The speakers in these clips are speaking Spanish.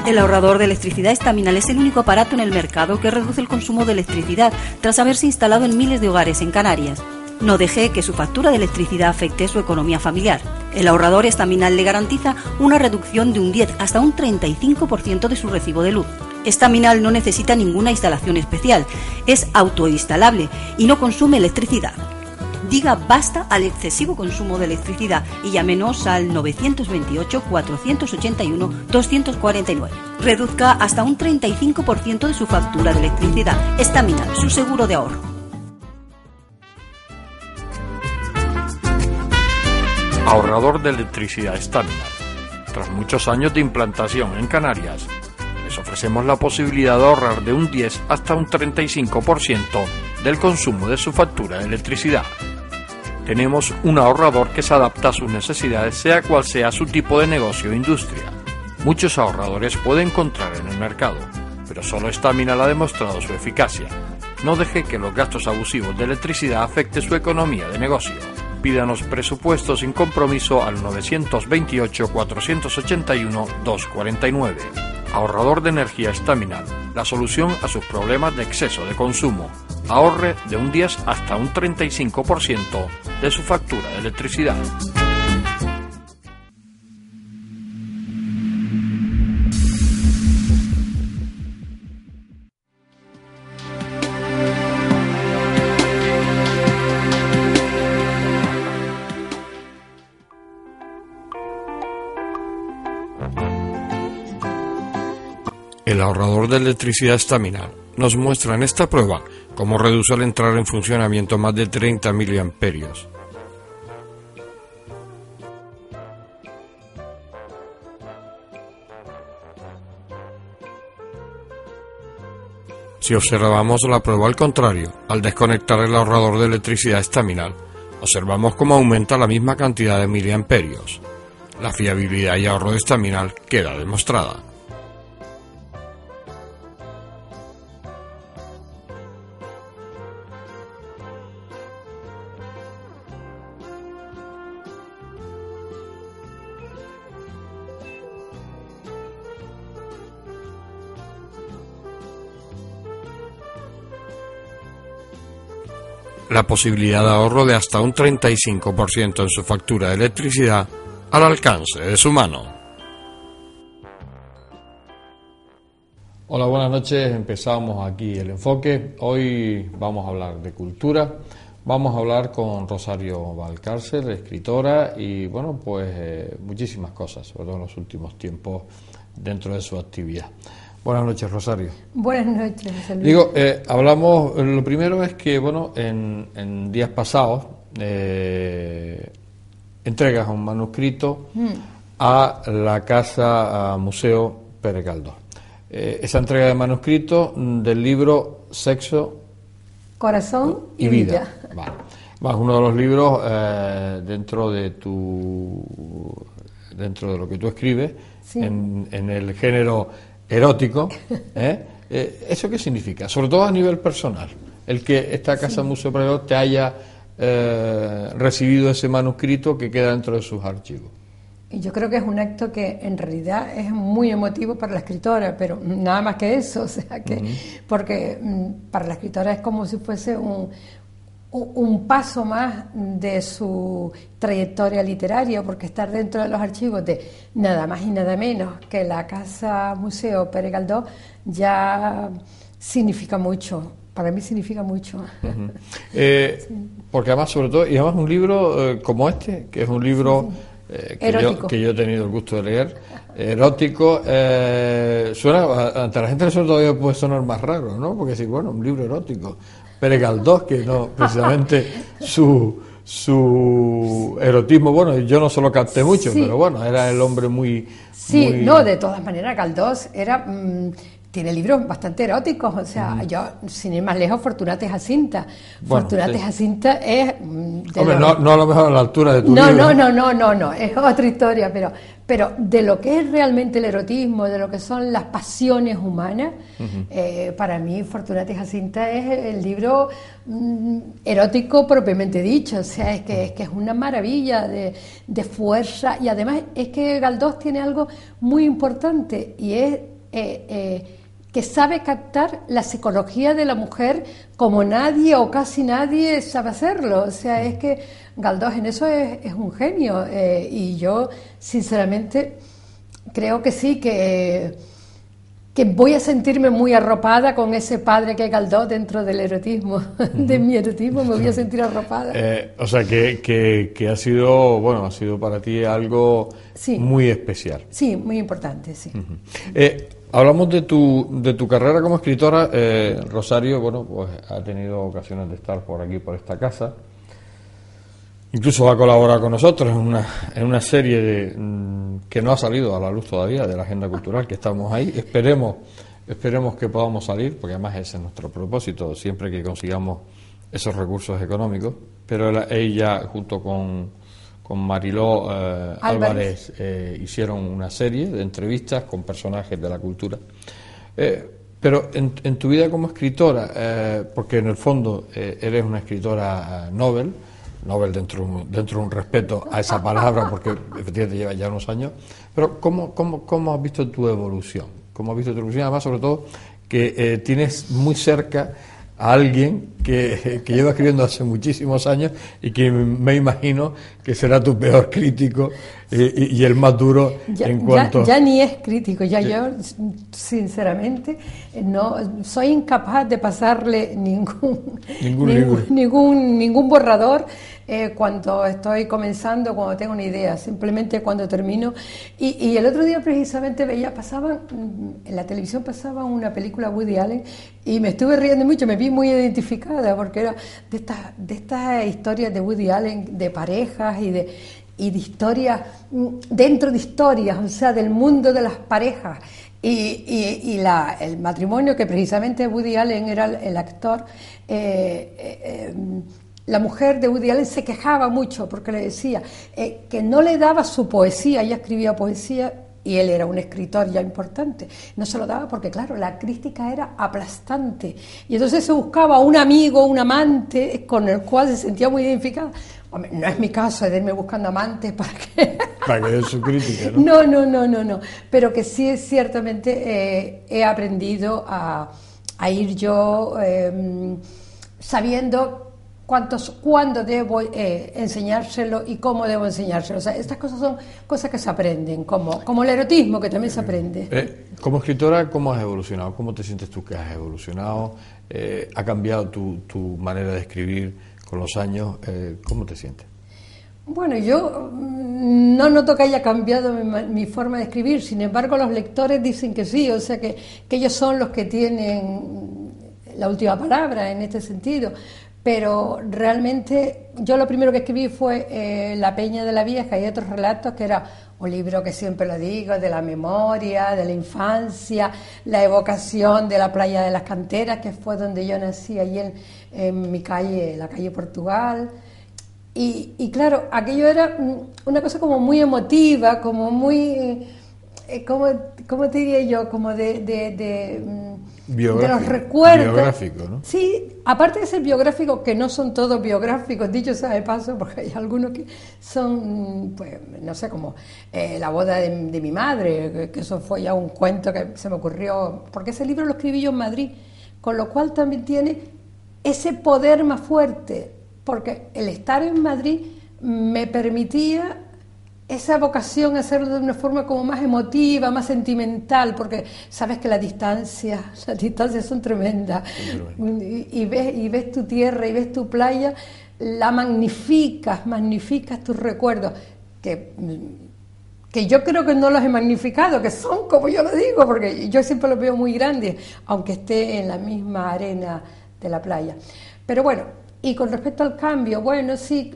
El ahorrador de electricidad Estaminal es el único aparato en el mercado que reduce el consumo de electricidad tras haberse instalado en miles de hogares en Canarias. No deje que su factura de electricidad afecte su economía familiar. El ahorrador Estaminal le garantiza una reducción de un 10 hasta un 35% de su recibo de luz. Estaminal no necesita ninguna instalación especial, es autoinstalable y no consume electricidad. Diga basta al excesivo consumo de electricidad y llámenos al 928-481-249. Reduzca hasta un 35% de su factura de electricidad. Estaminal, su seguro de ahorro. Ahorrador de electricidad Estaminal. Tras muchos años de implantación en Canarias, les ofrecemos la posibilidad de ahorrar de un 10 hasta un 35% del consumo de su factura de electricidad. Tenemos un ahorrador que se adapta a sus necesidades, sea cual sea su tipo de negocio o industria. Muchos ahorradores puede encontrar en el mercado, pero solo Estaminal ha demostrado su eficacia. No deje que los gastos abusivos de electricidad afecten su economía de negocio. Pídanos presupuesto sin compromiso al 928-481-249. Ahorrador de energía Estaminal, la solución a sus problemas de exceso de consumo. Ahorre de un 10 hasta un 35% de su factura de electricidad. El ahorrador de electricidad Estaminal nos muestra en esta prueba cómo reduce al entrar en funcionamiento más de 30 miliamperios. Si observamos la prueba al contrario, al desconectar el ahorrador de electricidad Estaminal, observamos cómo aumenta la misma cantidad de miliamperios. La fiabilidad y ahorro de Estaminal queda demostrada. La posibilidad de ahorro de hasta un 35% en su factura de electricidad al alcance de su mano. Hola, buenas noches. Empezamos aquí el enfoque. Hoy vamos a hablar de cultura. Vamos a hablar con Rosario Valcárcel, escritora, y bueno, pues muchísimas cosas, sobre todo en los últimos tiempos dentro de su actividad. Buenas noches, Rosario. Buenas noches, José Luis. Digo, hablamos, lo primero es que, bueno, en días pasados entregas un manuscrito a la Casa Museo Pérez Galdós. Esa entrega de manuscrito del libro Sexo, Corazón y Vida. Vale. Más uno de los libros dentro de lo que tú escribes, sí, en el género erótico, ¿eso qué significa? Sobre todo a nivel personal, el que esta Casa Museo Pérez Galdós te haya recibido ese manuscrito que queda dentro de sus archivos. Y yo creo que es un acto que en realidad es muy emotivo para la escritora, pero nada más que eso, o sea que, porque para la escritora es como si fuese un paso más de su trayectoria literaria, porque estar dentro de los archivos de nada más y nada menos que la Casa Museo Pere Galdós ya significa mucho. Para mí significa mucho. Sí. Porque además, sobre todo, y además un libro como este, que es un libro que yo he tenido el gusto de leer, erótico, suena, ante la gente eso todavía puede sonar más raro, ¿no? Porque sí, bueno, un libro erótico. Pere Galdós, que no, precisamente su erotismo, bueno, yo no se lo capté mucho, sí, pero bueno, era el hombre muy... Sí, muy... no, de todas maneras, Galdós era... tiene libros bastante eróticos, o sea, yo, sin ir más lejos, Fortunata y Jacinta. Bueno, Fortunata y Jacinta es... Hombre, no a lo mejor a la altura de tu libro. No, es otra historia, pero de lo que es realmente el erotismo, de lo que son las pasiones humanas, para mí Fortunata y Jacinta es el libro erótico propiamente dicho, o sea, es que es una maravilla de fuerza, y además es que Galdós tiene algo muy importante, y es... que sabe captar la psicología de la mujer como nadie o casi nadie sabe hacerlo. O sea, es que Galdós en eso es un genio, y yo sinceramente creo que sí, que voy a sentirme muy arropada con ese padre que es Galdós dentro del erotismo, de mi erotismo me voy a sentir arropada. O sea, que ha sido para ti algo muy especial. Sí, muy importante, sí. Hablamos de tu carrera como escritora. Rosario, bueno, pues ha tenido ocasiones de estar por aquí, por esta casa. Incluso ha colaborado con nosotros en una serie que no ha salido a la luz todavía, de la agenda cultural, que estamos ahí. Esperemos que podamos salir, porque además ese es nuestro propósito, siempre que consigamos esos recursos económicos. Pero ella, junto con Mariló Álvarez, hicieron una serie de entrevistas con personajes de la cultura. Pero en tu vida como escritora, porque en el fondo eres una escritora Nobel dentro de un respeto a esa palabra, porque efectivamente lleva ya unos años, pero ¿cómo has visto tu evolución? ¿Cómo has visto tu evolución? Además, sobre todo, que tienes muy cerca a alguien que lleva escribiendo hace muchísimos años y que me imagino que será tu peor crítico y el más duro en cuanto... Ya ni es crítico, yo sinceramente no soy incapaz de pasarle ningún borrador cuando estoy comenzando, cuando tengo una idea, simplemente cuando termino. Y el otro día precisamente en la televisión pasaba una película Woody Allen y me estuve riendo mucho, me vi muy identificada porque era de estas historias de Woody Allen, de parejas y de historias, dentro de historias, o sea, del mundo de las parejas. Y el matrimonio, que precisamente Woody Allen era el actor, la mujer de Woody Allen se quejaba mucho porque le decía que no le daba su poesía. Ella escribía poesía y él era un escritor ya importante, no se lo daba porque, claro, la crítica era aplastante, y entonces se buscaba un amigo, un amante con el cual se sentía muy identificada. Hombre, no es mi caso de irme buscando amantes para que den su crítica, ¿no? No, pero que sí, ciertamente he aprendido a ir yo sabiendo cuándo debo enseñárselo y cómo debo enseñárselo. O sea, estas cosas son cosas que se aprenden, como el erotismo, que también se aprende. Como escritora, ¿cómo has evolucionado? ¿Cómo te sientes tú que has evolucionado? ¿Ha cambiado tu manera de escribir con los años? ¿Cómo te sientes? Bueno, yo no noto que haya cambiado mi forma de escribir, sin embargo los lectores dicen que sí, o sea que ellos son los que tienen la última palabra en este sentido. Pero realmente yo lo primero que escribí fue La Peña de la Vieja y otros relatos, que era un libro que siempre lo digo, de la memoria, de la infancia, la evocación de la playa de las Canteras, que fue donde yo nací, allí en mi calle, la calle Portugal. Y claro, aquello era una cosa como muy emotiva, como muy, ¿cómo te diría yo? Como de de los recuerdos. Biográfico, ¿no? Sí, aparte de ser biográfico, que no son todos biográficos, dicho sea de paso, porque hay algunos que son, pues, no sé, como la boda de mi madre, que eso fue ya un cuento que se me ocurrió, porque ese libro lo escribí yo en Madrid, con lo cual también tiene ese poder más fuerte, porque el estar en Madrid me permitía esa vocación a hacerlo de una forma como más emotiva, más sentimental, porque sabes que las distancias son tremendas, y ves tu tierra y ves tu playa, la magnificas tus recuerdos, que yo creo que no los he magnificado, que son como yo lo digo, porque yo siempre los veo muy grandes, aunque esté en la misma arena de la playa. Pero bueno, y con respecto al cambio, bueno, sí,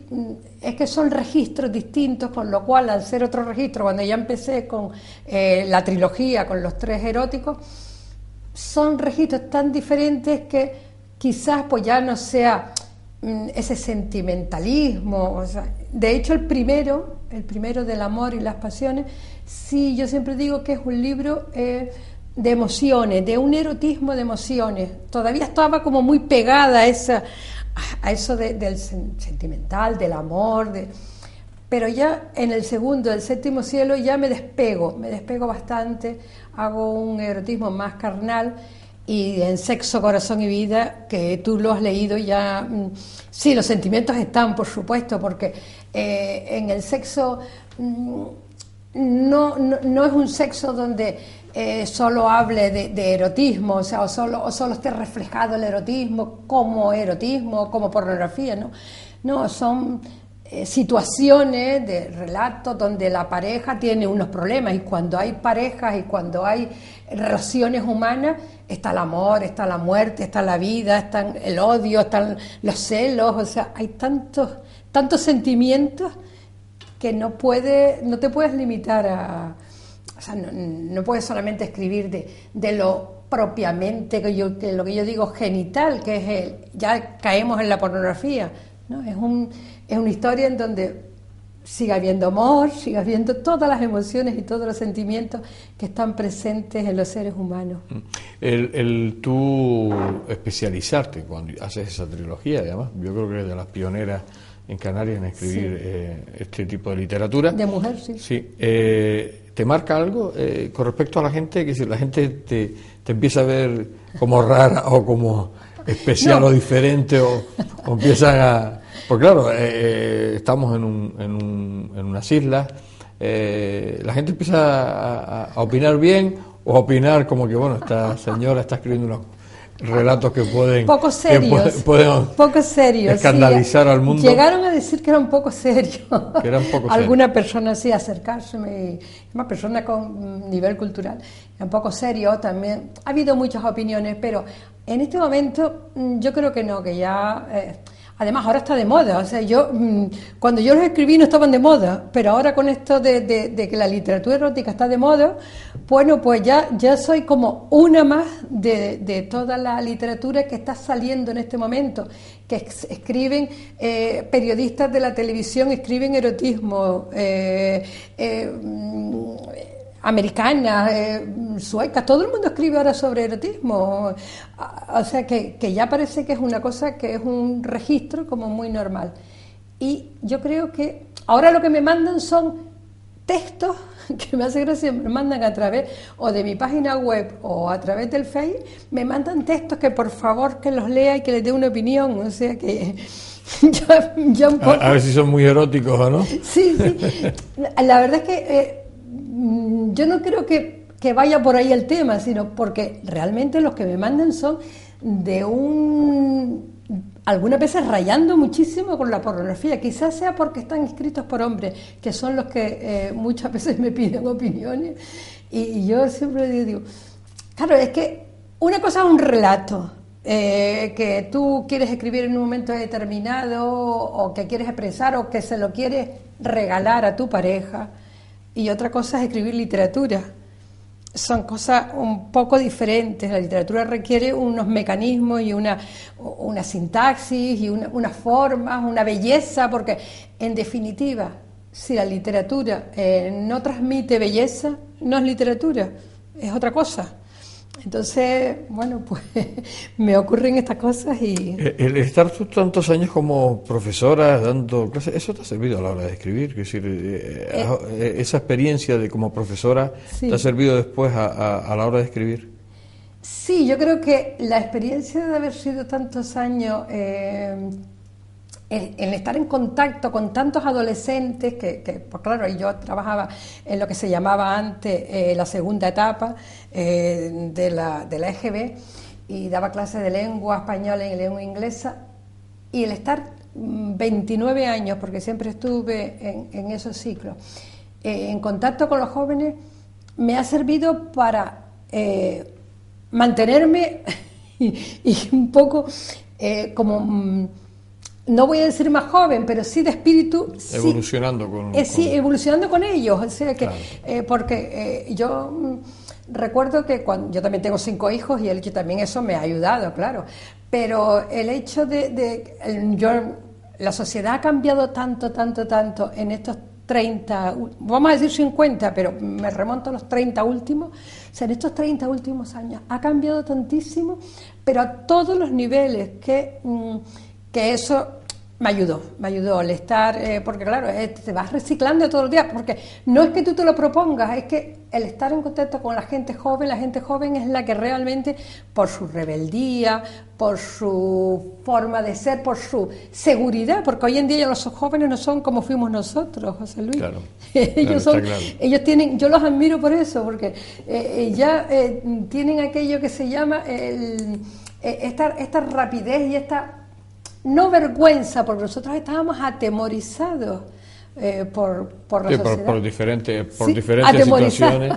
es que son registros distintos, con lo cual, al ser otro registro, cuando ya empecé con la trilogía, con los 3 eróticos, son registros tan diferentes que quizás pues ya no sea ese sentimentalismo. O sea, de hecho, el primero del amor y las pasiones, sí, yo siempre digo que es un libro de emociones, de un erotismo de emociones. Todavía estaba como muy pegada a eso del sentimental, del amor, pero ya en el segundo, el séptimo cielo, ya me despego bastante, hago un erotismo más carnal, y en Sexo, Corazón y Vida, que tú lo has leído ya, sí, los sentimientos están, por supuesto, porque en el sexo no es un sexo donde solo hable de erotismo, o sea, o solo esté reflejado el erotismo, como pornografía, ¿no? No, son situaciones de relatos donde la pareja tiene unos problemas, y cuando hay parejas y cuando hay relaciones humanas, está el amor, está la muerte, está la vida, está el odio, están los celos, o sea, hay tantos sentimientos que no te puedes limitar a... O sea, no puedes solamente escribir de lo propiamente, que lo que yo digo genital, que es ya caemos en la pornografía, ¿no? Es una historia en donde sigue habiendo amor, sigue habiendo todas las emociones y todos los sentimientos que están presentes en los seres humanos. El tú especializarte cuando haces esa trilogía, además, yo creo que eres de las pioneras en Canarias en escribir este tipo de literatura. De mujer, sí. Sí. ¿Te marca algo con respecto a la gente? Que si la gente te empieza a ver como rara o como especial o diferente, o empiezan a... Pues claro, estamos en unas islas, la gente empieza a opinar bien o a opinar como que, bueno, esta señora está escribiendo unos relatos que pueden... Poco serios, poco serios, escandalizar al mundo. Llegaron a decir que era un poco serio. Que eran poco Alguna persona así, acercárseme, una persona con nivel cultural, un poco serio también. Ha habido muchas opiniones, pero en este momento yo creo que no, que ya... Además, ahora está de moda, o sea, cuando yo los escribí no estaban de moda, pero ahora con esto de que la literatura erótica está de moda, bueno, pues ya soy como una más de toda la literatura que está saliendo en este momento, que escriben periodistas de la televisión, escriben erotismo, americanas, suecas, todo el mundo escribe ahora sobre erotismo, o sea que ya parece que es una cosa, que es un registro como muy normal. Y yo creo que ahora lo que me mandan son textos, que me hace gracia, me mandan a través o de mi página web o a través del Face, me mandan textos que por favor que los lea y que les dé una opinión, o sea que... ya un poco... a ver si son muy eróticos o no. Sí, la verdad es que... yo no creo que vaya por ahí el tema, sino porque realmente los que me mandan son algunas veces rayando muchísimo con la pornografía. Quizás sea porque están escritos por hombres, que son los que muchas veces me piden opiniones, y yo siempre digo, claro, es que una cosa es un relato que tú quieres escribir en un momento determinado, o que quieres expresar, o que se lo quieres regalar a tu pareja, y otra cosa es escribir literatura. Son cosas un poco diferentes. La literatura requiere unos mecanismos y una sintaxis y unas formas, una belleza, porque en definitiva, si la literatura no transmite belleza, no es literatura, es otra cosa. Entonces, bueno, pues me ocurren estas cosas y... El estar tú tantos años como profesora dando clases, ¿eso te ha servido a la hora de escribir? Es decir, esa experiencia de como profesora, sí. ¿te ha servido después a la hora de escribir? Sí, yo creo que la experiencia de haber sido tantos años... el estar en contacto con tantos adolescentes pues claro, yo trabajaba en lo que se llamaba antes la segunda etapa de la EGB y daba clases de lengua española y lengua inglesa, y el estar 29 años, porque siempre estuve en esos ciclos, en contacto con los jóvenes, me ha servido para mantenerme y un poco como... no voy a decir más joven, pero sí de espíritu. Evolucionando sí, evolucionando con ellos. O sea que, claro. Porque yo recuerdo que cuando yo también tengo 5 hijos y el hecho también eso me ha ayudado, claro. Pero el hecho la sociedad ha cambiado tanto en estos 30, vamos a decir 50, pero me remonto a los 30 últimos. O sea, en estos 30 últimos años ha cambiado tantísimo, pero a todos los niveles que eso me ayudó el estar, porque claro, te vas reciclando todos los días, porque no es que tú te lo propongas, es que el estar en contacto con la gente joven es la que realmente, por su rebeldía, por su forma de ser, por su seguridad, porque hoy en día ya los jóvenes no son como fuimos nosotros, José Luis. Claro, ellos tienen, yo los admiro por eso, porque ya tienen aquello que se llama esta rapidez y esta... no vergüenza, porque nosotros estábamos atemorizados por la sociedad. Por diferentes situaciones.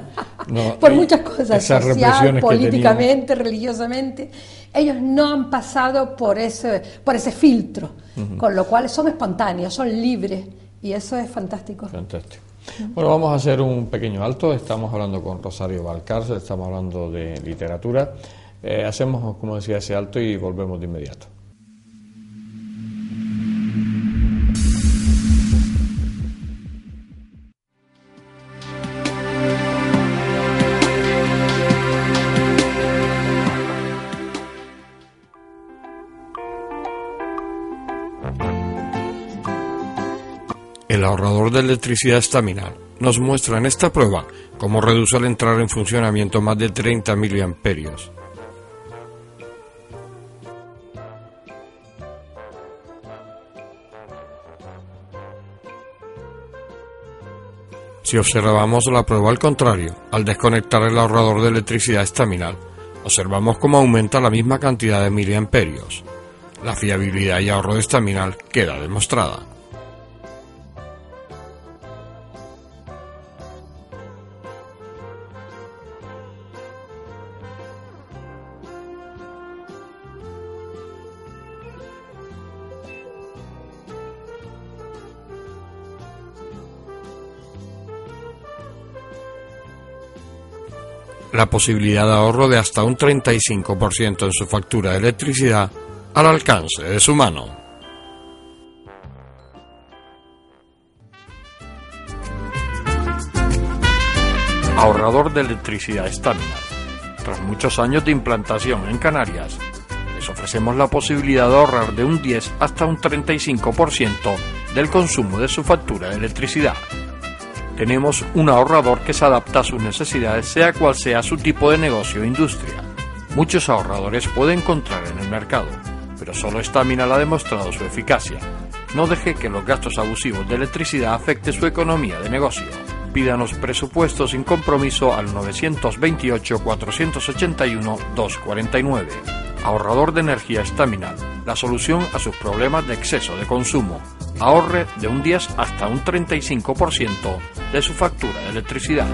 No, por muchas cosas, esas social, políticamente, religiosamente. Ellos no han pasado por ese filtro, con lo cual son espontáneos, son libres, y eso es fantástico. Fantástico. Bueno, vamos a hacer un pequeño alto. Estamos hablando con Rosario Valcárcel, estamos hablando de literatura. Hacemos, como decía, ese alto y volvemos de inmediato. El ahorrador de electricidad estaminal nos muestra en esta prueba cómo reduce al entrar en funcionamiento más de 30 miliamperios. Si observamos la prueba al contrario, al desconectar el ahorrador de electricidad estaminal, observamos cómo aumenta la misma cantidad de miliamperios. La fiabilidad y ahorro de estaminal queda demostrada. La posibilidad de ahorro de hasta un 35% en su factura de electricidad al alcance de su mano. Ahorrador de electricidad estándar. Tras muchos años de implantación en Canarias, les ofrecemos la posibilidad de ahorrar de un 10 hasta un 35% del consumo de su factura de electricidad. Tenemos un ahorrador que se adapta a sus necesidades, sea cual sea su tipo de negocio o industria. Muchos ahorradores puede encontrar en el mercado, pero solo Staminal ha demostrado su eficacia. No deje que los gastos abusivos de electricidad afecte su economía de negocio. Pídanos presupuesto sin compromiso al 928-481-249. Ahorrador de energía Staminal, la solución a sus problemas de exceso de consumo. Ahorre de un 10 hasta un 35% de su factura de electricidad.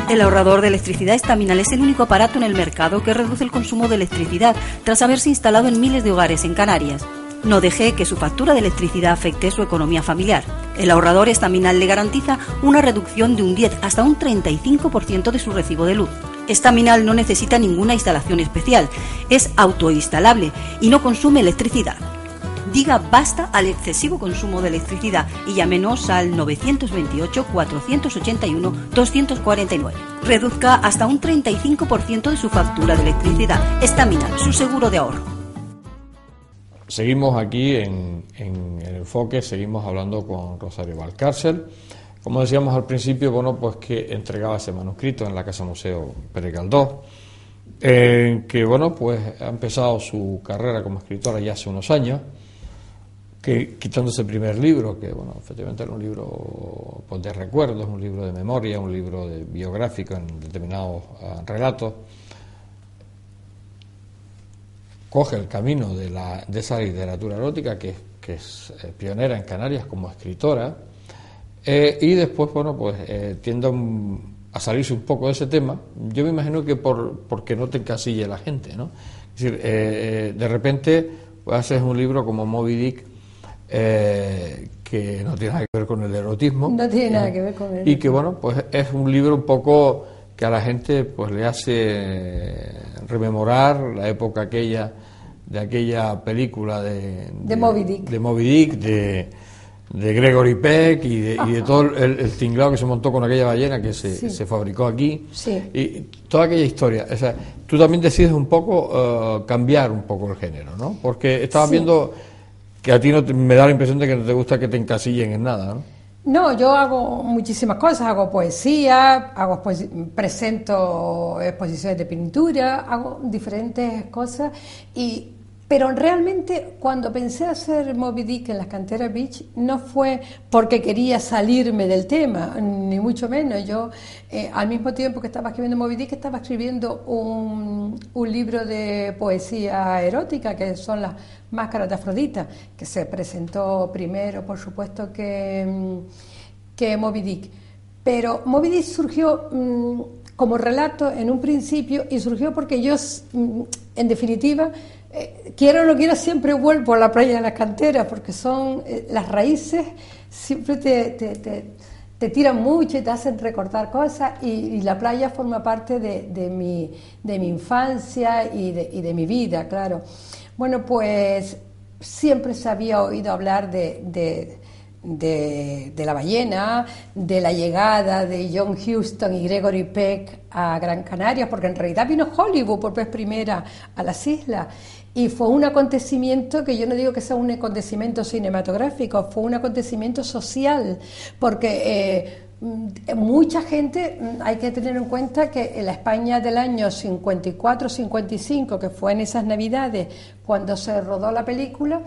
El ahorrador de electricidad Staminal es el único aparato en el mercado que reduce el consumo de electricidad tras haberse instalado en miles de hogares en Canarias. No deje que su factura de electricidad afecte su economía familiar. El ahorrador Staminal le garantiza una reducción de un 10 hasta un 35% de su recibo de luz. Estaminal no necesita ninguna instalación especial, es autoinstalable y no consume electricidad. Diga basta al excesivo consumo de electricidad y llámenos al 928-481-249. Reduzca hasta un 35% de su factura de electricidad. Estaminal, su seguro de ahorro. Seguimos aquí en el enfoque, seguimos hablando con Rosario Valcárcel. Como decíamos al principio, bueno, pues que entregaba ese manuscrito en la Casa Museo Pérez Galdós, que bueno, pues ha empezado su carrera como escritora ya hace unos años, que quitando ese primer libro, que bueno, efectivamente era un libro pues, de recuerdos, un libro de memoria, un libro biográfico en determinados relatos, coge el camino de esa literatura erótica que es pionera en Canarias como escritora. Y después, bueno, pues tiende a salirse un poco de ese tema. Yo me imagino que porque no te encasille la gente, ¿no? Es decir, de repente pues, haces un libro como Moby Dick, que no tiene nada que ver con el erotismo. No tiene nada que ver con el Y que, bueno, pues es un libro un poco que a la gente pues le hace rememorar la época aquella, de aquella película de Moby Dick. De Moby Dick, de Gregory Peck y de todo el tinglado que se montó con aquella ballena que se fabricó aquí, y toda aquella historia. O sea, tú también decides un poco cambiar un poco el género, ¿no? Porque estabas viendo que a ti me da la impresión de que no te gusta que te encasillen en nada, ¿no? No, yo hago muchísimas cosas, hago poesía, presento exposiciones de pintura, hago diferentes cosas pero realmente cuando pensé hacer Moby Dick en las Canteras Beach no fue porque quería salirme del tema, ni mucho menos. Yo al mismo tiempo que estaba escribiendo Moby Dick estaba escribiendo un libro de poesía erótica que son las Máscaras de Afrodita, que se presentó primero, por supuesto, que Moby Dick. Pero Moby Dick surgió como relato en un principio y surgió porque yo, en definitiva, quiero o no quiero, siempre vuelvo a la playa de las Canteras porque son las raíces, siempre te tiran mucho y te hacen recordar cosas y la playa forma parte de mi infancia y de mi vida, claro. Bueno, pues siempre se había oído hablar de la ballena, de la llegada de John Huston y Gregory Peck a Gran Canaria, porque en realidad vino Hollywood por vez primera a las islas. Y fue un acontecimiento que yo no digo que sea un acontecimiento cinematográfico, fue un acontecimiento social, porque mucha gente, hay que tener en cuenta que en la España del año 54-55, que fue en esas Navidades cuando se rodó la película,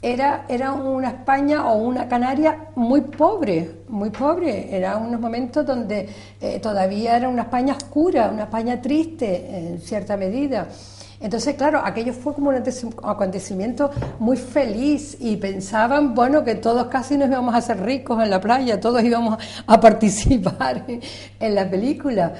era una España o una Canaria muy pobre, eran unos momentos donde todavía era una España oscura, una España triste en cierta medida. Entonces, claro, aquello fue como un acontecimiento muy feliz y pensaban, bueno, que todos casi nos íbamos a hacer ricos en la playa, todos íbamos a participar en la película.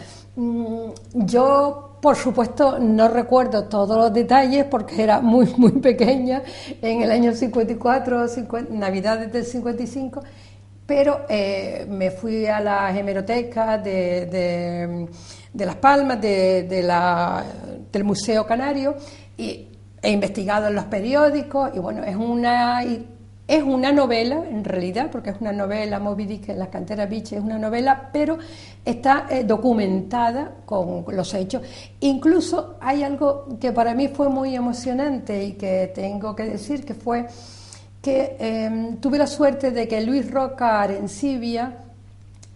Yo, por supuesto, no recuerdo todos los detalles porque era muy, muy pequeña en el año 54, Navidades del 55, pero me fui a las hemerotecas de Las Palmas, del Museo Canario, y he investigado en los periódicos, y bueno, es una novela, en realidad, porque es una novela, Moby Dick en las Canteras Beach es una novela, pero está documentada con los hechos. Incluso hay algo que para mí fue muy emocionante y que tengo que decir, que fue que tuve la suerte de que Luis Roca Arencibia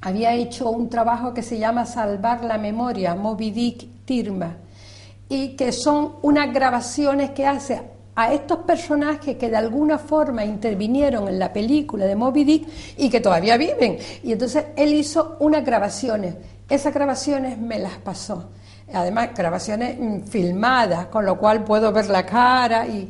había hecho un trabajo que se llama Salvar la Memoria, Moby Dick Tirma, y que son unas grabaciones que hace a estos personajes que de alguna forma intervinieron en la película de Moby Dick y que todavía viven. Y entonces él hizo unas grabaciones. Esas grabaciones me las pasó. Además, grabaciones filmadas, con lo cual puedo ver la cara y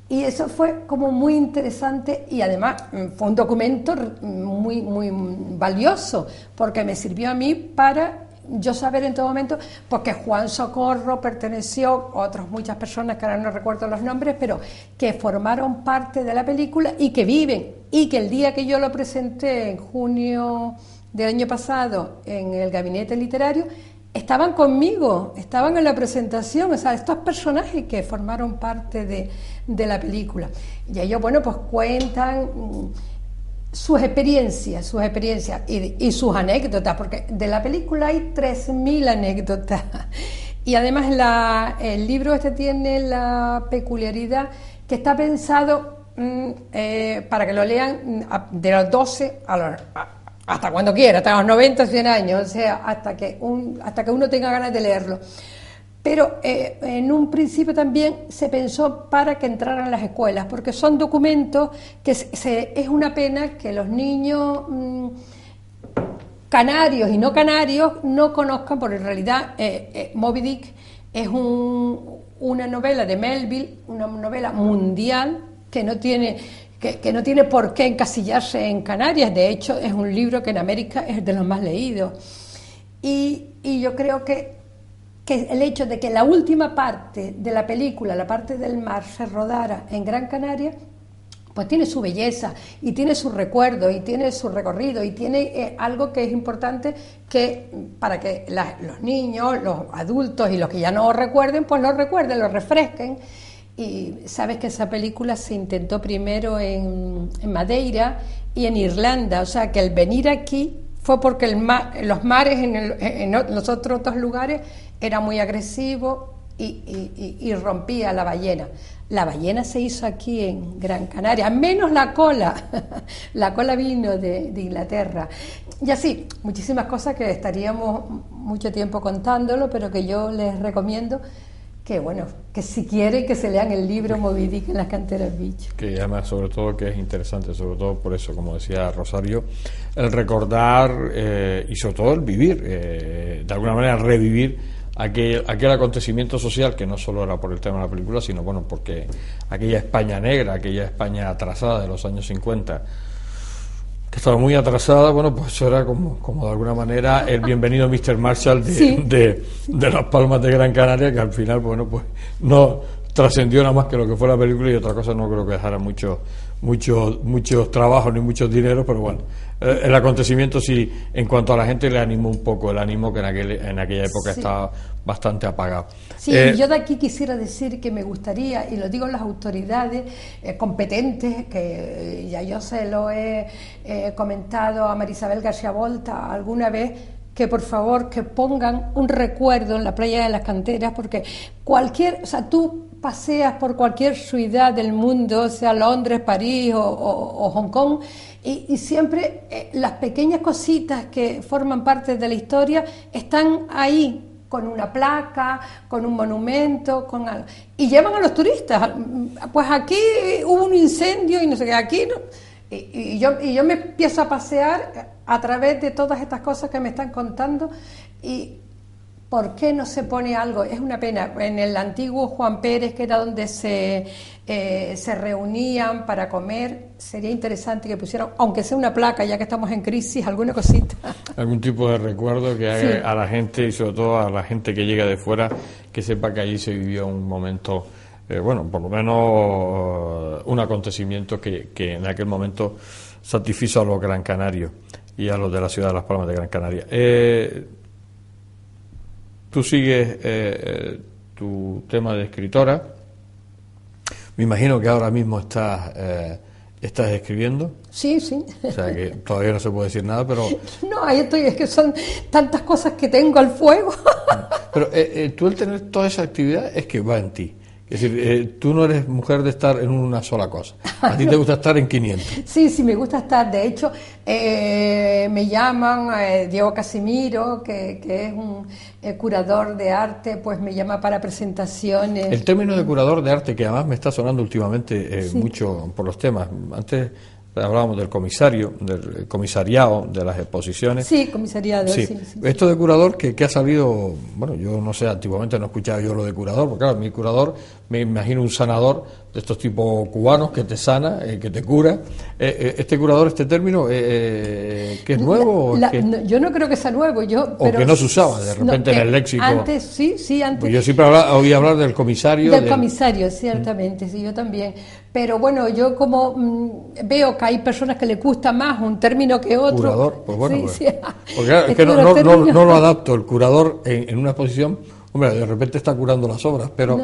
eso fue como muy interesante y además fue un documento muy, muy valioso porque me sirvió a mí para yo saber en todo momento, porque Juan Socorro perteneció, muchas personas que ahora no recuerdo los nombres, pero que formaron parte de la película y que viven, y que el día que yo lo presenté en junio del año pasado en el gabinete literario, estaban conmigo, estaban en la presentación, o sea, estos personajes que formaron parte de la película. Y ellos, bueno, pues cuentan sus experiencias y sus anécdotas, porque de la película hay 3.000 anécdotas. Y además el libro este tiene la peculiaridad que está pensado para que lo lean de los 12 hasta cuando quiera, hasta los 90, 100 años, o sea, hasta que uno tenga ganas de leerlo. Pero en un principio también se pensó para que entraran en las escuelas, porque son documentos que es una pena que los niños canarios y no canarios no conozcan, porque en realidad Moby Dick es una novela de Melville, una novela mundial que no tiene por qué encasillarse en Canarias. De hecho, es un libro que en América es de los más leídos. Y yo creo que el hecho de que la última parte de la película, la parte del mar, se rodara en Gran Canaria, pues tiene su belleza y tiene su recuerdo y tiene su recorrido y tiene algo que es importante para que los niños, los adultos y los que ya no recuerden, pues lo recuerden, lo refresquen. Y sabes que esa película se intentó primero en Madeira y en Irlanda, o sea que el venir aquí fue porque los mares en los otros dos lugares era muy agresivo y rompía la ballena. La ballena se hizo aquí en Gran Canaria, menos la cola. La cola vino de Inglaterra. Y así, muchísimas cosas que estaríamos mucho tiempo contándolo, pero que yo les recomiendo que si quieren que se lean el libro Moby Dick en las canteras Beach. Que además, sobre todo, que es interesante, sobre todo por eso, como decía Rosario, el recordar y sobre todo el vivir, de alguna manera revivir aquel acontecimiento social que no solo era por el tema de la película, sino bueno, porque aquella España negra, aquella España atrasada de los años 50, que estaba muy atrasada, bueno, pues era como de alguna manera el bienvenido Mr. Marshall de Las Palmas de Gran Canaria, que al final, bueno, pues no trascendió nada más que lo que fue la película, y otra cosa no creo que dejara muchos trabajos ni muchos dineros, pero bueno, el acontecimiento sí, en cuanto a la gente, le animó un poco, el ánimo que en aquella época estaba bastante apagado. Sí, yo de aquí quisiera decir que me gustaría, y lo digo a las autoridades competentes, que ya yo se lo he comentado a Marisabel García Volta alguna vez, que por favor que pongan un recuerdo en la playa de las Canteras, porque tú paseas por cualquier ciudad del mundo, sea Londres, París o Hong Kong, y siempre las pequeñas cositas que forman parte de la historia están ahí, con una placa, con un monumento, con algo, y llevan a los turistas. Pues aquí hubo un incendio y no sé qué, aquí no. Y yo me empiezo a pasear a través de todas estas cosas que me están contando, y ¿por qué no se pone algo? Es una pena. En el antiguo Juan Pérez, que era donde se reunían para comer, sería interesante que pusieran, aunque sea una placa, ya que estamos en crisis, alguna cosita. Algún tipo de recuerdo que haga a la gente, y sobre todo a la gente que llega de fuera, que sepa que allí se vivió un momento, bueno, por lo menos un acontecimiento que en aquel momento satisfizo a los gran canarios y a los de la ciudad de Las Palmas de Gran Canaria. Tú sigues tu tema de escritora. Me imagino que ahora mismo estás escribiendo. Sí. O sea que todavía no se puede decir nada, pero... No, ahí estoy, es que son tantas cosas que tengo al fuego. Pero tú, el tener toda esa actividad, es que va en ti. Es decir, tú no eres mujer de estar en una sola cosa. A ti te gusta estar en 500. Sí, me gusta estar. De hecho, me llaman Diego Casimiro, que es un curador de arte, pues me llama para presentaciones. El término de curador de arte, que además me está sonando últimamente mucho por los temas. Antes hablábamos del comisariado de las exposiciones. Sí, comisariado, sí. Esto de curador que ha salido, bueno, yo no sé, antiguamente no escuchaba yo lo de curador, porque claro, mi curador, me imagino un sanador de estos tipos cubanos que te sana, que te cura. Este curador, este término, ¿que es nuevo? No, yo no creo que sea nuevo. O que no se usaba de repente en el léxico. Antes, sí, antes. Pues yo siempre oí hablar del comisario. Del comisario, ciertamente, sí, yo también. pero bueno, yo como veo que hay personas que les gusta más un término que otro. Curador, pues bueno, sí, pues, sí. porque claro, es que no lo adapto, el curador en una exposición, hombre, de repente está curando las obras, pero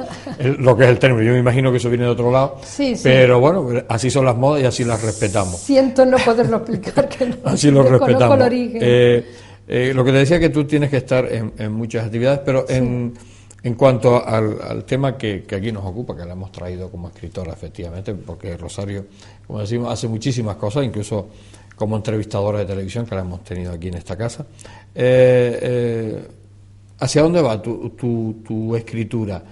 lo que es el término, yo me imagino que eso viene de otro lado, sí, sí. Pero bueno, así son las modas y así las respetamos. Siento no poderlo explicar, que no, así lo respetamos. El origen. Lo que te decía, que tú tienes que estar en muchas actividades, pero sí. En cuanto al tema que aquí nos ocupa, que la hemos traído como escritora, efectivamente, porque Rosario, como decimos, hace muchísimas cosas, incluso como entrevistadora de televisión, que la hemos tenido aquí en esta casa. ¿Hacia dónde va tu escritura?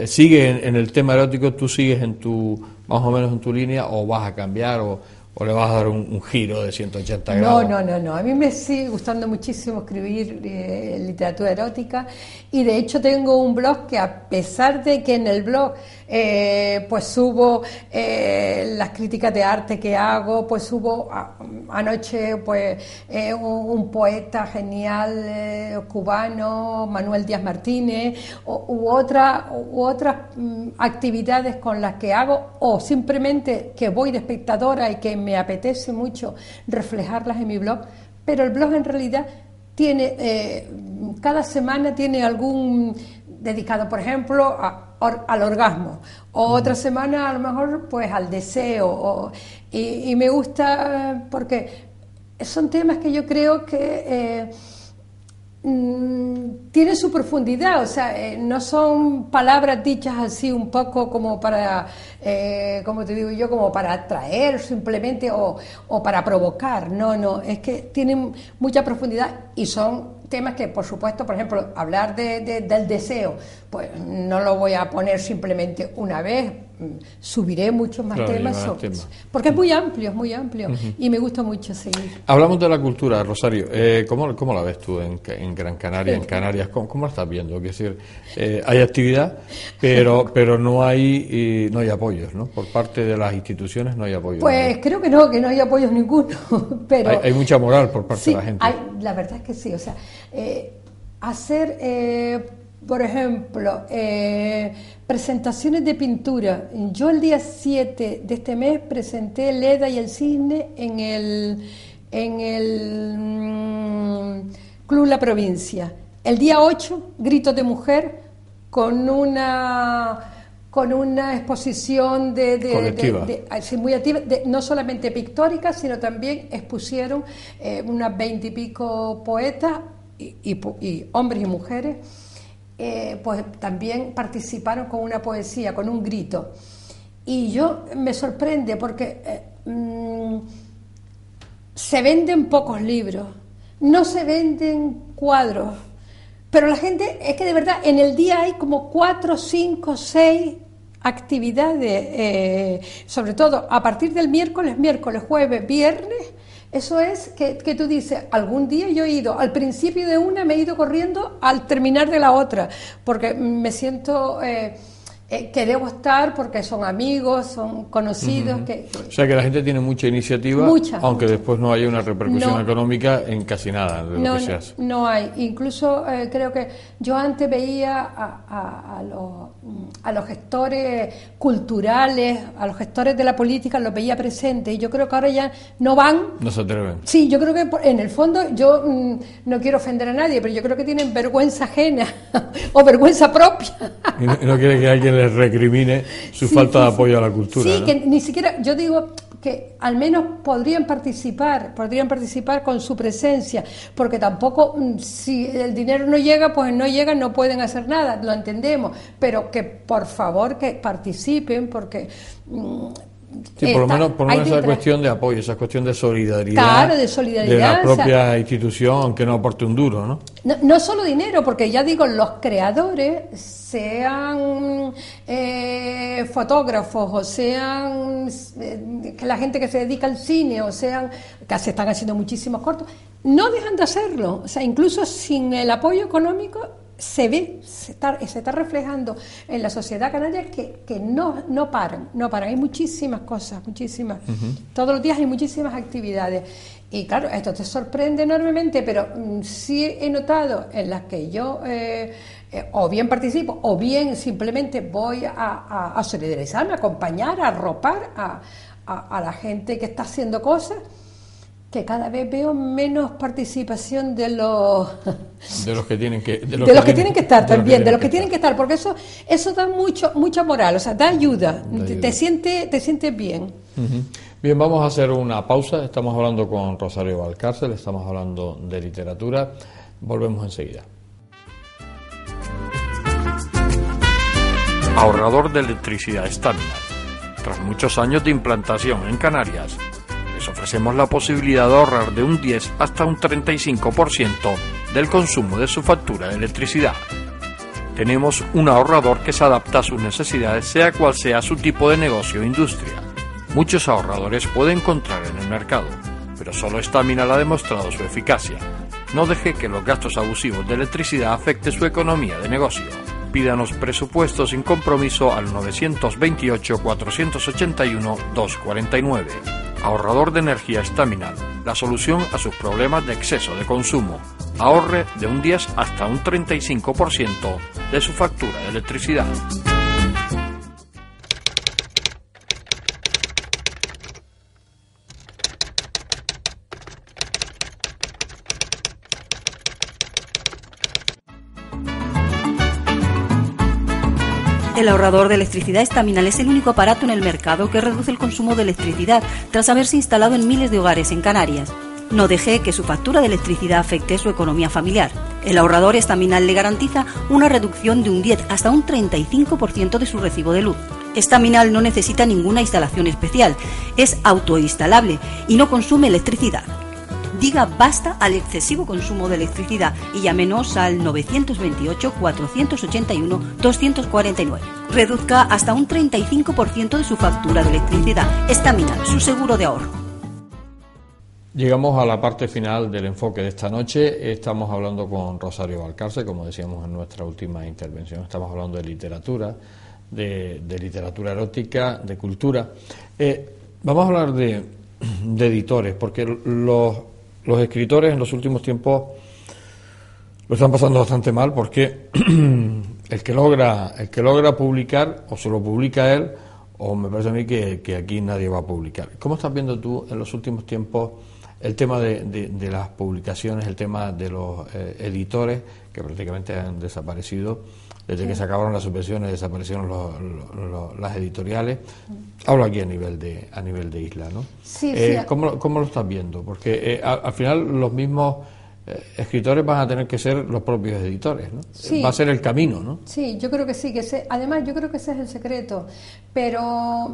¿Sigue en el tema erótico? ¿Tú sigues más o menos en tu línea, o vas a cambiar, o le vas a dar un giro de 180 grados? No. A mí me sigue gustando muchísimo escribir literatura erótica, y de hecho tengo un blog que, a pesar de que en el blog pues subo las críticas de arte que hago, pues subo anoche pues un poeta genial cubano, Manuel Díaz Martínez, u otras actividades con las que hago, o simplemente que voy de espectadora y que me apetece mucho reflejarlas en mi blog. Pero el blog en realidad tiene, cada semana tiene algún dedicado, por ejemplo, al orgasmo, o otra semana a lo mejor pues al deseo, y me gusta porque son temas que yo creo que tienen su profundidad, o sea, no son palabras dichas así un poco como para, como te digo yo, como para atraer simplemente, o para provocar. No, es que tienen mucha profundidad, y son temas que, por supuesto, por ejemplo, hablar del deseo, pues no lo voy a poner simplemente una vez, subiré muchos más temas, porque es muy amplio, y me gusta mucho seguir. Hablamos de la cultura, Rosario. ¿Cómo la ves tú en Gran Canaria, en Canarias? ¿Cómo la estás viendo? Es decir, hay actividad, pero no hay apoyos, ¿no? Por parte de las instituciones no hay apoyos. Pues creo que no hay apoyos ninguno, pero hay mucha moral por parte de la gente. La verdad es que sí, o sea, hacer, por ejemplo, presentaciones de pintura. Yo el día 7 de este mes presenté Leda y el Cisne en el Club La Provincia. El día 8, Gritos de Mujer, con una exposición muy activa, no solamente pictórica, sino también expusieron unas 20 y pico poetas, y hombres y mujeres, pues también participaron con una poesía, con un grito. Y yo me sorprende porque se venden pocos libros, no se venden cuadros, pero la gente, es que de verdad en el día hay como 4, 5, 6 actividades, sobre todo a partir del miércoles, jueves, viernes. Eso es que tú dices, algún día yo he ido, al principio de una me he ido corriendo al terminar de la otra, porque me siento que debo estar, porque son amigos, son conocidos. O sea que la gente tiene mucha iniciativa, aunque después no haya una repercusión económica en casi nada de lo que se hace. No hay. Incluso creo que yo antes veía a los gestores culturales, a los gestores de la política, los veía presentes, y yo creo que ahora ya no van. No se atreven. Sí, yo creo que en el fondo, yo no quiero ofender a nadie, pero yo creo que tienen vergüenza ajena o vergüenza propia. Y no quiere que alguien les recrimine su falta de apoyo a la cultura. Sí, ¿no? que ni siquiera, yo digo que al menos podrían participar con su presencia, porque tampoco, si el dinero no llega, pues no pueden hacer nada, lo entendemos, pero que por favor que participen, porque sí, por lo menos esa cuestión de apoyo, esa cuestión de solidaridad, claro, de la propia institución, aunque no aporte un duro, ¿no? No solo dinero, porque ya digo, los creadores, sean fotógrafos, o sean la gente que se dedica al cine, o sean que se están haciendo muchísimos cortos, no dejan de hacerlo. O sea, incluso sin el apoyo económico se está reflejando en la sociedad canaria que no paran. Hay muchísimas cosas, muchísimas. Todos los días hay muchísimas actividades. Y claro, esto te sorprende enormemente, pero sí he notado en las que yo o bien participo, o bien simplemente voy a solidarizarme, a acompañar, a arropar a la gente que está haciendo cosas, que cada vez veo menos participación de los que tienen que tienen que estar también, de los que tienen que estar, porque eso da mucha moral, o sea, da ayuda. Te sientes bien. Bien, vamos a hacer una pausa. Estamos hablando con Rosario Valcárcel, estamos hablando de literatura. Volvemos enseguida. Ahorrador de electricidad Staminar. Tras muchos años de implantación en Canarias, les ofrecemos la posibilidad de ahorrar de un 10 hasta un 35% del consumo de su factura de electricidad. Tenemos un ahorrador que se adapta a sus necesidades, sea cual sea su tipo de negocio o industria. Muchos ahorradores puede encontrar en el mercado, pero solo Staminar ha demostrado su eficacia. No deje que los gastos abusivos de electricidad afecten su economía de negocio. Pídanos presupuestos sin compromiso al 921-481-249. Ahorrador de energía Staminar, la solución a sus problemas de exceso de consumo. Ahorre de un 10 hasta un 35% de su factura de electricidad. El ahorrador de electricidad Staminar es el único aparato en el mercado que reduce el consumo de electricidad tras haberse instalado en miles de hogares en Canarias. No deje que su factura de electricidad afecte su economía familiar. El ahorrador Staminar le garantiza una reducción de un 10 hasta un 35% de su recibo de luz. Staminar no necesita ninguna instalación especial, es autoinstalable y no consume electricidad. Diga basta al excesivo consumo de electricidad y llámenos al 928-481-249. Reduzca hasta un 35% de su factura de electricidad. Staminar, su seguro de ahorro. Llegamos a la parte final del enfoque de esta noche. Estamos hablando con Rosario Valcárcel, como decíamos en nuestra última intervención. Estamos hablando de literatura, de literatura erótica, de cultura. Vamos a hablar de editores, porque los escritores en los últimos tiempos lo están pasando bastante mal, porque el que logra publicar, o se lo publica él, o me parece a mí que aquí nadie va a publicar. ¿Cómo estás viendo tú en los últimos tiempos el tema de las publicaciones, el tema de los editores, que prácticamente han desaparecido? Desde que se acabaron las subvenciones desaparecieron las editoriales. Hablo aquí a nivel de isla, ¿no? Sí. ¿Cómo lo estás viendo? Porque al final los mismos escritores van a tener que ser los propios editores, ¿no? Sí. Va a ser el camino, ¿no? Sí, yo creo que sí. Además, yo creo que ese es el secreto. Pero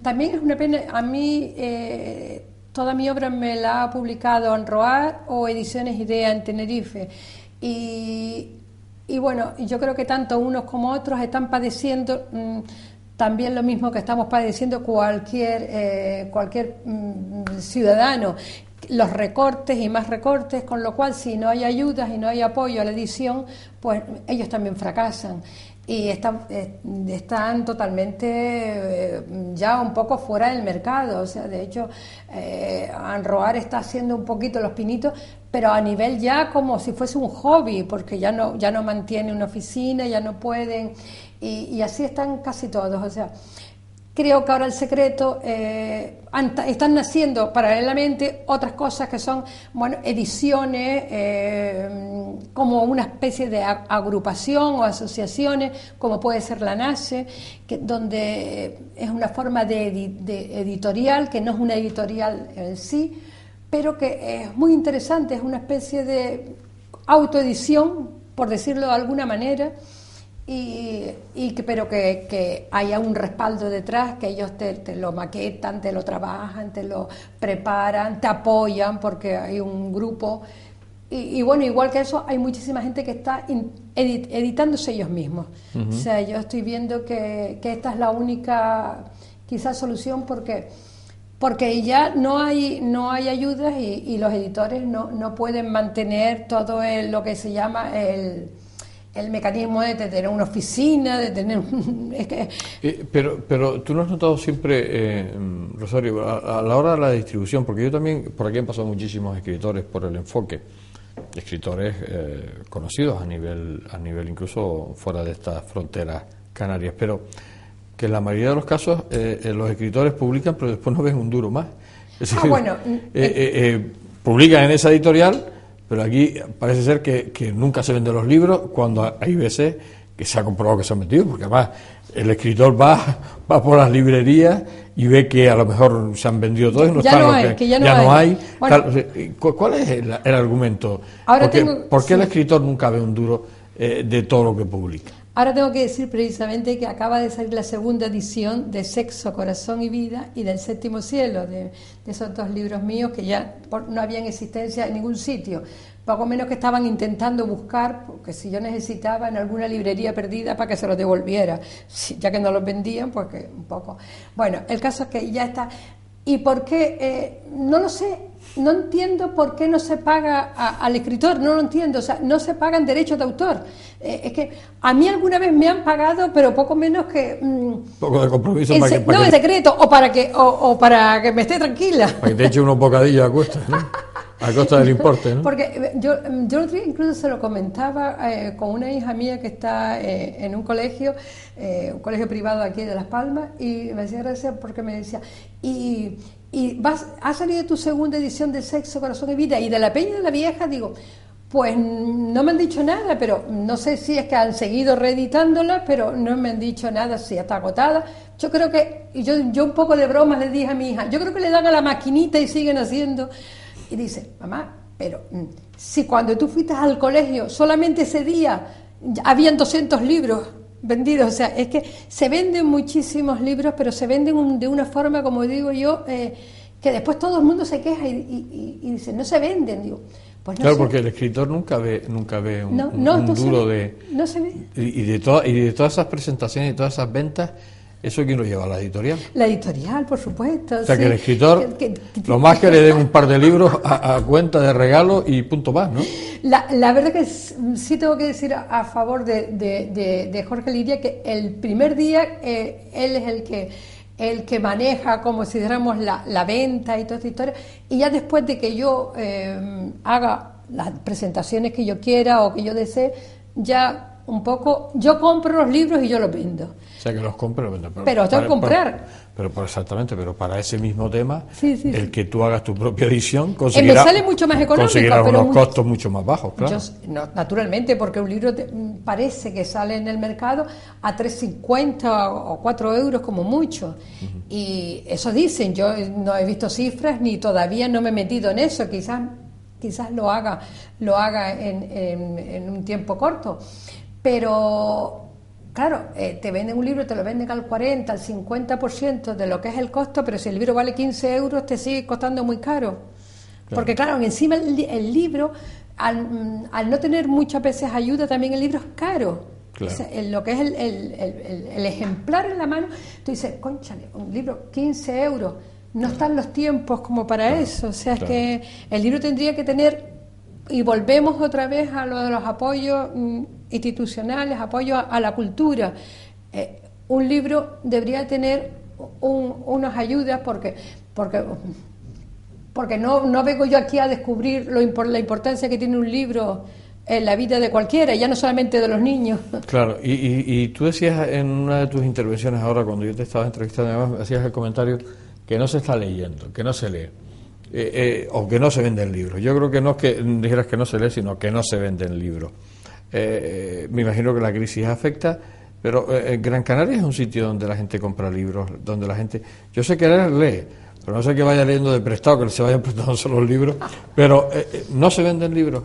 también es una pena. A mí toda mi obra me la ha publicado Anroar o Ediciones Idea en Tenerife. Y bueno, yo creo que tanto unos como otros están padeciendo también lo mismo que estamos padeciendo cualquier ciudadano, los recortes y más recortes, con lo cual si no hay ayudas y no hay apoyo a la edición, pues ellos también fracasan y están totalmente ya un poco fuera del mercado. O sea, de hecho, Anroar está haciendo un poquito los pinitos, pero a nivel ya como si fuese un hobby, porque ya no mantiene una oficina, ya no pueden, y así están casi todos. O sea, creo que ahora el secreto, están naciendo paralelamente otras cosas que son, bueno, ediciones, como una especie de agrupación o asociaciones, como puede ser la NACE, donde es una forma de editorial, que no es una editorial en sí, pero que es muy interesante, es una especie de autoedición, por decirlo de alguna manera, pero que haya un respaldo detrás, que ellos te lo maquetan, te lo trabajan, te lo preparan, te apoyan, porque hay un grupo. Y bueno, igual que eso, hay muchísima gente que está editándose ellos mismos. O sea, yo estoy viendo que esta es la única, quizás, solución, porque ya no hay ayudas y los editores no pueden mantener todo lo que se llama el mecanismo de tener una oficina, de tener pero tú no has notado siempre, Rosario, a la hora de la distribución, porque yo también, por aquí han pasado muchísimos escritores por el enfoque, escritores conocidos a nivel incluso fuera de estas fronteras canarias, pero que en la mayoría de los casos los escritores publican pero después no ven un duro más. Es decir, publican en esa editorial, pero aquí parece ser que nunca se venden los libros, cuando hay veces que se ha comprobado que se han vendido, porque además el escritor va por las librerías y ve que a lo mejor se han vendido todos y no están los que ya no hay. Bueno, ¿cuál es el argumento? ¿Por qué el escritor nunca ve un duro de todo lo que publica? Ahora tengo que decir precisamente que acaba de salir la segunda edición de Sexo, Corazón y Vida y del Séptimo Cielo, de esos dos libros míos que ya no habían existencia en ningún sitio. Poco menos que estaban intentando buscar, porque si yo necesitaba en alguna librería perdida para que se los devolviera, ya que no los vendían, pues que un poco. Bueno, el caso es que ya está. ¿Y por qué? No lo sé, no entiendo por qué no se paga al escritor, no lo entiendo, o sea, no se pagan derechos de autor. Es que a mí alguna vez me han pagado, pero poco menos que... poco de compromiso en secreto, o para que me esté tranquila. Para que te eche unos bocadillos a cuesta, ¿no? A costa del importe, ¿no? Porque yo el otro día incluso se lo comentaba con una hija mía que está en un colegio privado aquí de Las Palmas, y me hacía gracia porque me decía, ha salido tu segunda edición de Sexo, Corazón y Vida y de La Peña de la Vieja. Digo, pues no me han dicho nada, pero no sé si es que han seguido reeditándola, pero no me han dicho nada, si está agotada. Yo creo que, y yo un poco de broma le dije a mi hija, yo creo que le dan a la maquinita y siguen haciendo. Y dice, mamá, pero si cuando tú fuiste al colegio solamente ese día habían 200 libros vendidos, o sea, es que se venden muchísimos libros, pero se venden de una forma, como digo yo, que después todo el mundo se queja y dice, no se venden, digo. Pues no claro, sé. porque el escritor nunca ve un duro de... No se ve. Y de todas esas presentaciones y todas esas ventas, ¿eso quién lo lleva? ¿La editorial? La editorial, por supuesto. O sea, sí. que el escritor, lo más que le den un par de libros a cuenta de regalo y punto más, ¿no? La verdad que sí tengo que decir a favor de Jorge Liria que el primer día él es el que maneja, como si dijéramos, la venta y toda esta historia, y ya después de que yo haga las presentaciones que yo quiera o que yo desee, ya un poco, yo compro los libros y yo los vendo. O sea, que los compro y los vendo. Pero tengo que comprar. Pero exactamente, pero para ese mismo tema, sí. Que tú hagas tu propia edición, me sale mucho más económico, conseguirás pero unos costos mucho más bajos, claro. Naturalmente, porque un libro parece que sale en el mercado a 3,50 o 4 euros como mucho. Uh-huh. Y eso dicen, yo no he visto cifras ni todavía no me he metido en eso, quizás lo haga en un tiempo corto. Pero, claro, te venden un libro, te lo venden al 40, al 50% de lo que es el costo, pero si el libro vale 15 euros, te sigue costando muy caro. Claro. Porque, claro, encima el libro, al no tener muchas veces ayuda, también el libro es caro. Claro. O sea, lo que es el ejemplar en la mano, tú dices, cónchale, un libro, 15 euros, no están los tiempos como para eso. O sea, es que el libro tendría que tener... Y volvemos otra vez a lo de los apoyos institucionales, apoyo a la cultura. Un libro debería tener unas ayudas porque no vengo yo aquí a descubrir la importancia que tiene un libro en la vida de cualquiera, ya no solamente de los niños. Claro, y tú decías en una de tus intervenciones ahora, cuando yo te estaba entrevistando, además hacías el comentario que no se está leyendo, que no se lee. O que no se venden libros. Yo creo que no es que dijeras que no se lee, sino que no se venden libros. Me imagino que la crisis afecta, pero Gran Canaria es un sitio donde la gente compra libros, donde la gente... Yo sé que lee, pero no sé que vaya leyendo de prestado, que se vayan prestando solo los libros, pero no se venden libros.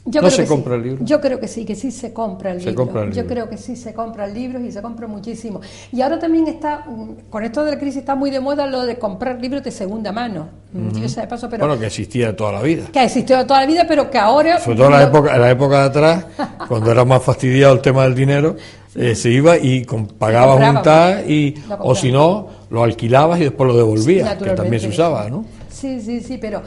¿No se compra el libro? Yo creo que sí se compra el libro. Yo creo que sí se compra el libro y se compra muchísimo. Y ahora también está, con esto de la crisis, está muy de moda lo de comprar libros de segunda mano. Uh-huh. Yo de paso, pero bueno, que existía toda la vida. Que existió toda la vida, pero que ahora... Sobre todo en la época de atrás, cuando era más fastidiado el tema del dinero, se iba y pagabas un tal, o si no, lo alquilabas y después lo devolvías, que también se usaba, ¿no? Sí, pero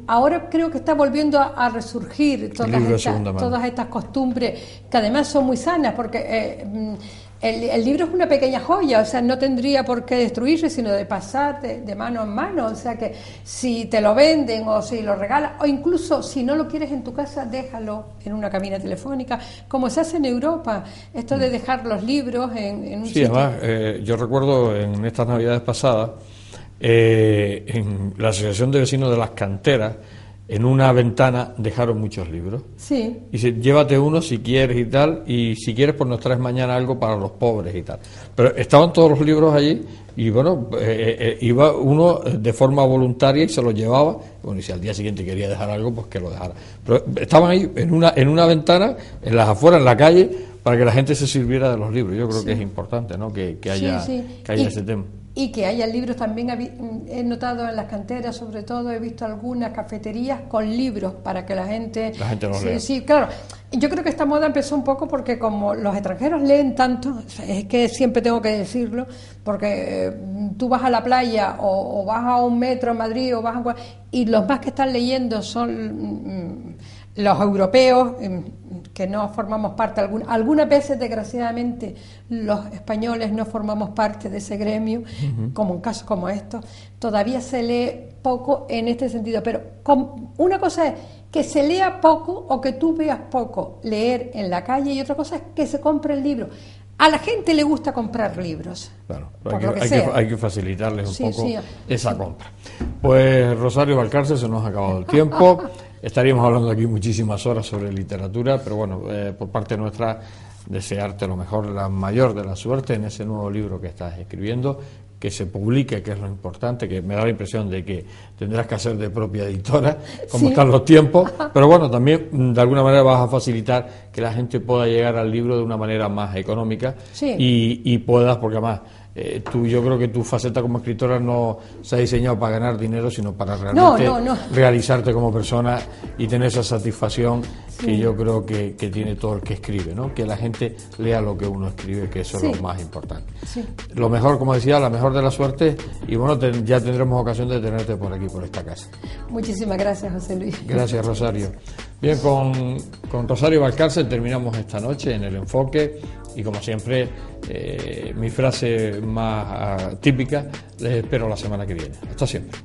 ahora creo que está volviendo a resurgir todas estas costumbres que además son muy sanas, porque el libro es una pequeña joya, o sea, no tendría por qué destruirse, sino de pasar de mano en mano, o sea que si te lo venden o si lo regalas, o incluso si no lo quieres en tu casa, déjalo en una cabina telefónica, como se hace en Europa, esto de dejar los libros en un sitio. Sí, además, yo recuerdo en estas Navidades pasadas, en la Asociación de Vecinos de las Canteras, en una ventana dejaron muchos libros. Sí. Y dice, llévate uno si quieres y tal, y si quieres pues nos traes mañana algo para los pobres y tal. Pero estaban todos los libros allí y bueno, iba uno de forma voluntaria y se los llevaba. Bueno, y si al día siguiente quería dejar algo, pues que lo dejara. Pero estaban ahí en una ventana, en las afueras, en la calle, para que la gente se sirviera de los libros. Yo creo que es importante, ¿no? Que haya ese tema. Y que haya libros también, he notado en las canteras, sobre todo, he visto algunas cafeterías con libros para que la gente los lea. Sí, claro. Yo creo que esta moda empezó un poco porque como los extranjeros leen tanto, es que siempre tengo que decirlo, porque tú vas a la playa o vas a un metro en Madrid o vas a... y los más que están leyendo son los europeos, que no formamos parte, algunas veces desgraciadamente los españoles no formamos parte de ese gremio, como en casos como estos, todavía se lee poco en este sentido, pero una cosa es que se lea poco o que tú veas poco leer en la calle y otra cosa es que se compre el libro. A la gente le gusta comprar libros. Claro, hay que facilitarles un poco esa compra. Pues Rosario Valcárcel, se nos ha acabado el tiempo. Estaríamos hablando aquí muchísimas horas sobre literatura, pero bueno, por parte nuestra, desearte lo mejor, la mayor de la suerte en ese nuevo libro que estás escribiendo, que se publique, que es lo importante, que me da la impresión de que tendrás que hacer de propia editora, como están los tiempos, pero bueno, también de alguna manera vas a facilitar que la gente pueda llegar al libro de una manera más económica y puedas, porque además yo creo que tu faceta como escritora no se ha diseñado para ganar dinero, sino para realmente realizarte como persona y tener esa satisfacción que yo creo que tiene todo el que escribe, ¿no? Que la gente lea lo que uno escribe, que eso es lo más importante. Lo mejor, como decía, la mejor de la suerte, y bueno, ya tendremos ocasión de tenerte por aquí, por esta casa. Muchísimas gracias, José Luis. Gracias, Rosario. Bien, con Rosario Valcárcel terminamos esta noche en El Enfoque, y como siempre, mi frase más típica, les espero la semana que viene. Hasta siempre.